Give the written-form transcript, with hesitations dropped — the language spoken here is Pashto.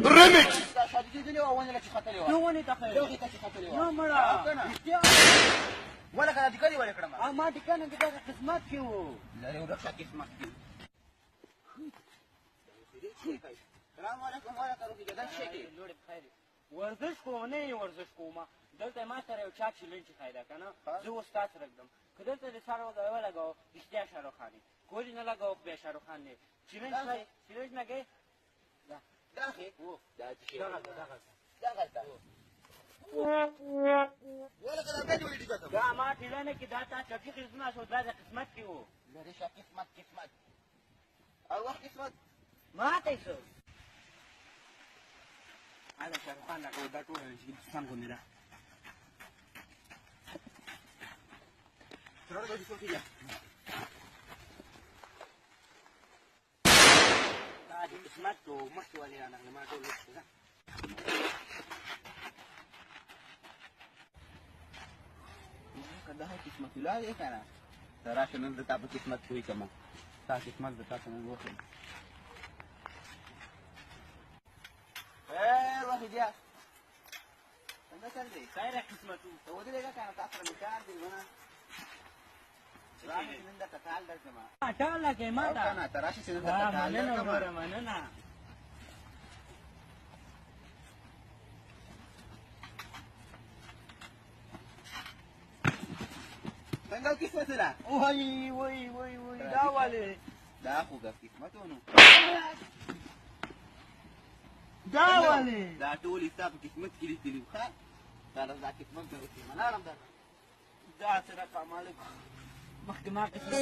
Remix. دا شادي کېدلې وه ونې له چې ختلې وه نو ونې ته خیر یوغې ته چې ختلې وه نو مړه او که نه رښتیا ولکه دا ډیکه دې ولې کړم ما ټیکه نه کې دغه قسمت کې وو لرې ورکشه قسمت کې سلام علیکم ولکه روحي جګل شی کې لوړې بخیر ورزش کوم نه یې ورزش کوم دلته ما سره یو چاک چلنج خایده که نه زه اوس تا سره ږدم که دلته د سر ولګاو رښتیا شاهرخ خان یې کولی نه لګاو بیا شاهرخ خان دی چلنج نه کوې دغې دا چې شی دغلته دغلته ولکه دا بیا دې ولې ډیکه کړم دا ما ټیلنه کې دا تا چپي قسمه شو دا د قسمت کې وو لرې شه قسمت او وخت قسمت ما ته یې څه هذا شاهرخ خان راکوي دا ټوله هندوستان غوندې ده ترور دې څوک دی دا د قسمت و مخکې ولې رانغلې ما ټول وخت ده که دا قسمت الله دی که نه ته راشه نن د تا په قسمت پوه کړم ستا قسمت د تا څه نن وښیم خیر وحیدیه څنګه چل دی خیره قسمت و ته ودرېږه که نه تا سره مې کار دی ونه راشه چې نن درته ټال درکړم ټال لکې ما او که ته نه ته راشه چې نن درته ټال مننه درکړم وګوره مننه څنګه قسمت ده وای دا ولې دا خو ګپ قسمت و نو دا ولې دا ټول ستا په قسمت کې لیکلي وو ښه دا دا قسمت به وکړي منارم درته دا سره کمال مخکې ما قسمت